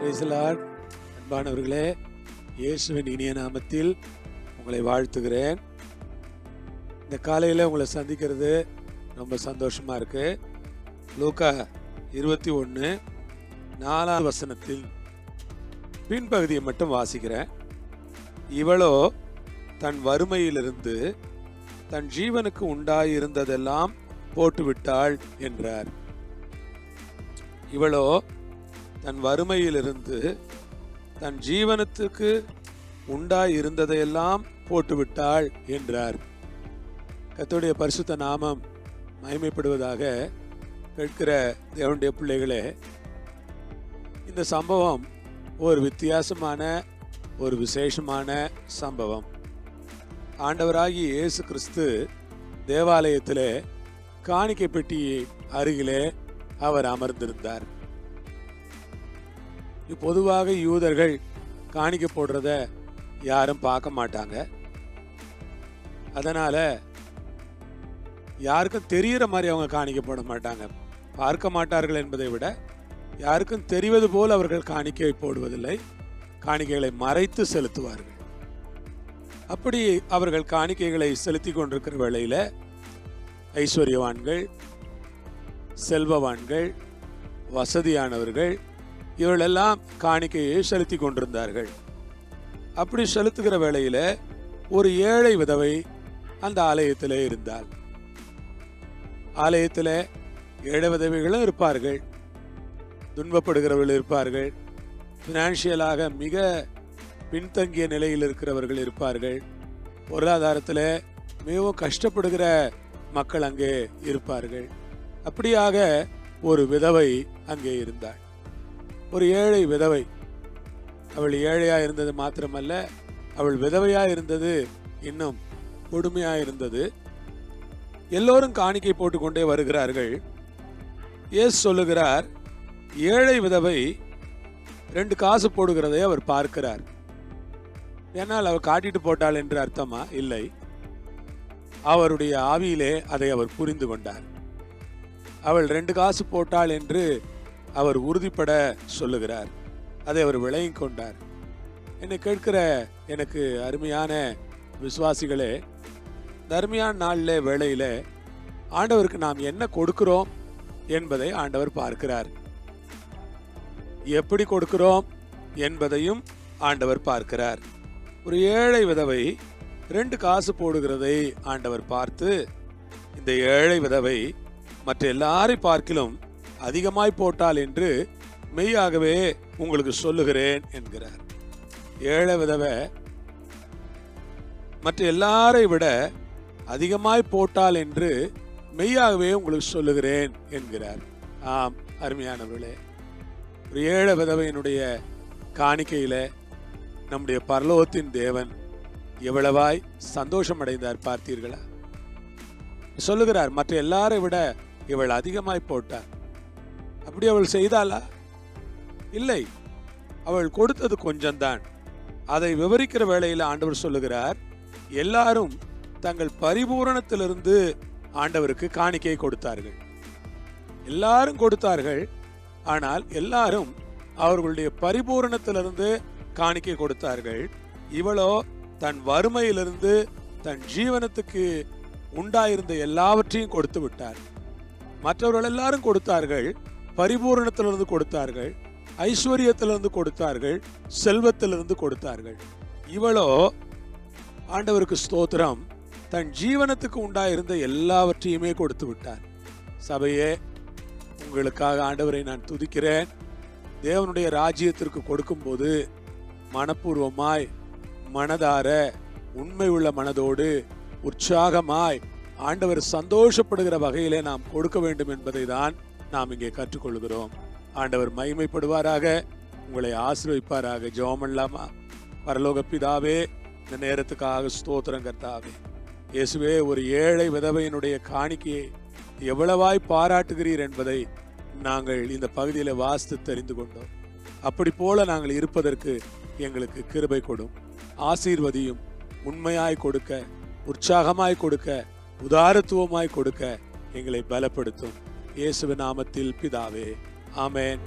Praise the Lord. அன்பானவர்களே, இயேசுவின் இனிய நாமத்தில் உங்களை வாழ்த்துகிறேன். இந்த காலையில் உங்களை சந்திக்கிறது ரொம்ப சந்தோஷமா இருக்கு. லூக்கா 21:4 பின்பகுதியை மட்டும் வாசிக்கிறேன். இவளோ தன் வறுமையிலிருந்து தன் ஜீவனுக்கு உண்டாயிருந்ததெல்லாம் போட்டுவிட்டாள் என்றார். இவளோ தன் வறுமையிலிருந்து தன் ஜீவனத்துக்கு உண்டாயிருந்ததையெல்லாம் போட்டுவிட்டாள் என்றார். கர்த்தருடைய பரிசுத்த நாமம் மகிமைப்படுவதாக. கேட்கிற தேவனுடைய பிள்ளைகளே, இந்த சம்பவம் ஒரு வித்தியாசமான ஒரு விசேஷமான சம்பவம். ஆண்டவராகிய இயேசு கிறிஸ்து தேவாலயத்திலே காணிக்கை பெட்டி அருகிலே அவர் அமர்ந்திருந்தார். பொதுவாக யூதர்கள் காணிக்கை போடுறத யாரும் பார்க்க மாட்டாங்க. அதனால யாருக்கும் தெரிகிற மாதிரி அவங்க காணிக்கை போட மாட்டாங்க. பார்க்க மாட்டார்கள் என்பதை விட யாருக்கும் தெரிவது போல் அவர்கள் காணிக்கை போடுவதில்லை. காணிக்கைகளை மறைத்து செலுத்துவார்கள். அப்படி அவர்கள் காணிக்கைகளை செலுத்தி கொண்டிருக்கிற வேளையில் ஐஸ்வர்யவான்கள், செல்வவான்கள், வசதியானவர்கள் இவர்களெல்லாம் காணிக்கையை செலுத்தி கொண்டிருந்தார்கள். அப்படி செலுத்துகிற வேளையில் ஒரு ஏழை விதவை அந்த ஆலயத்திலே இருந்தாள். ஆலயத்தில் ஏழை விதவைகளும் இருப்பார்கள், துன்பப்படுகிறவர்கள் இருப்பார்கள், ஃபினான்ஷியலாக மிக பின்தங்கிய நிலையில் இருக்கிறவர்கள் இருப்பார்கள், பொருளாதாரத்தில் மிகவும் கஷ்டப்படுகிற மக்கள் அங்கே இருப்பார்கள். அப்படியாக ஒரு விதவை அங்கே இருந்தாள். ஒரு ஏழை விதவை. அவள் ஏழையா இருந்தது மாத்திரமல்ல, அவள் விதவையா இருந்தது இன்னும் கொடுமையா இருந்தது. எல்லோரும் காணிக்கை போட்டுக்கொண்டே வருகிறார்கள். இயேசு சொல்லுகிறார், ஏழை விதவை 2 காசு போடுகிறதை அவர் பார்க்கிறார். ஏன்னால் அவர் காட்டிட்டு போட்டாள் என்று அர்த்தமா? இல்லை. அவருடைய ஆவியிலே அதை அவர் புரிந்து கொண்டார். அவள் 2 காசு போட்டாள் என்று அவர் உறுதிப்பட சொல்லுகிறார். அதை அவர் விளங்கிக் கொண்டார். என்னை கேட்கிற எனக்கு அருமையான விசுவாசிகளே, அருமையான நாளில் வேளையில் ஆண்டவருக்கு நாம் என்ன கொடுக்கிறோம் என்பதை ஆண்டவர் பார்க்கிறார். எப்படி கொடுக்கிறோம் என்பதையும் ஆண்டவர் பார்க்கிறார். ஒரு ஏழை விதவை 2 காசு போடுகிறதை ஆண்டவர் பார்த்து, இந்த ஏழை விதவை மற்ற எல்லாரை பார்க்கிலும் அதிகமாய் போட்டால் என்று மெய்யாகவே உங்களுக்கு சொல்லுகிறேன் என்கிறார். ஏழை விதவை மற்ற எல்லாரை விட அதிகமாய் போட்டால் என்று மெய்யாகவே உங்களுக்கு சொல்லுகிறேன் என்கிறார். ஆம் அருமையானவர்களே, ஒரு ஏழை விதவையினுடைய காணிக்கையில நம்முடைய பரலோகத்தின் தேவன் எவ்வளவாய் சந்தோஷம் அடைந்தார் பார்த்தீர்களா? சொல்லுகிறார், மற்ற எல்லாரை விட இவள் அதிகமாய் போட்டார். அப்படி அவள் செய்தாளா? இல்லை. அவள் கொடுத்தது கொஞ்சம்தான். அதை விவரிக்கிற வேளையில் ஆண்டவர் சொல்லுகிறார், எல்லாரும் தங்கள் பரிபூரணத்திலிருந்து ஆண்டவருக்கு காணிக்கை கொடுத்தார்கள். எல்லாரும் கொடுத்தார்கள். ஆனால் எல்லாரும் அவர்களுடைய பரிபூரணத்திலிருந்து காணிக்கை கொடுத்தார்கள். இவளோ தன் வறுமையிலிருந்து தன் ஜீவனத்துக்கு உண்டாயிருந்த எல்லாவற்றையும் கொடுத்து விட்டார். மற்றவர்கள் எல்லாரும் கொடுத்தார்கள், பரிபூரணத்திலிருந்து கொடுத்தார்கள், ஐஸ்வர்யத்திலிருந்து கொடுத்தார்கள், செல்வத்திலிருந்து கொடுத்தார்கள். இவளோ ஆண்டவருக்கு ஸ்தோத்திரம், தன் ஜீவனத்துக்கு உண்டாயிருந்த எல்லாவற்றையுமே கொடுத்து விட்டார். சபையே, உங்களுக்காக ஆண்டவரை நான் துதிக்கிறேன். தேவனுடைய ராஜ்யத்திற்கு கொடுக்கும்போது மனப்பூர்வமாய், மனதார, உண்மை உள்ள மனதோடு, உற்சாகமாய், ஆண்டவர் சந்தோஷப்படுகிற வகையிலே நாம் கொடுக்க வேண்டும் என்பதை தான் நாம் இங்கே கற்றுக்கொள்கிறோம். ஆண்டவர் மகிமைப்படுவாராக, உங்களை ஆசீர்வதிப்பாராக. ஜெபம் பண்ணலாமா? பரலோக பிதாவே, இந்த நேரத்துக்காக ஸ்தோத்திரம் கர்த்தாவே. இயேசுவே, ஒரு ஏழை விதவையினுடைய காணிக்கையை எவ்வளவாய் பாராட்டுகிறீர் என்பதை நாங்கள் இந்த பகுதியில் வாசித்து தெரிந்து கொண்டோம். அப்படி போல நாங்கள் இருப்பதற்கு எங்களுக்கு கிருபை கொடும். ஆசீர்வதியும். உண்மையாய் கொடுக்க, உற்சாகமாய் கொடுக்க, உதாரத்துவமாய் கொடுக்க எங்களை பலப்படுத்தும். இயேசுவின் நாமத்தில் பிதாவே, ஆமென்.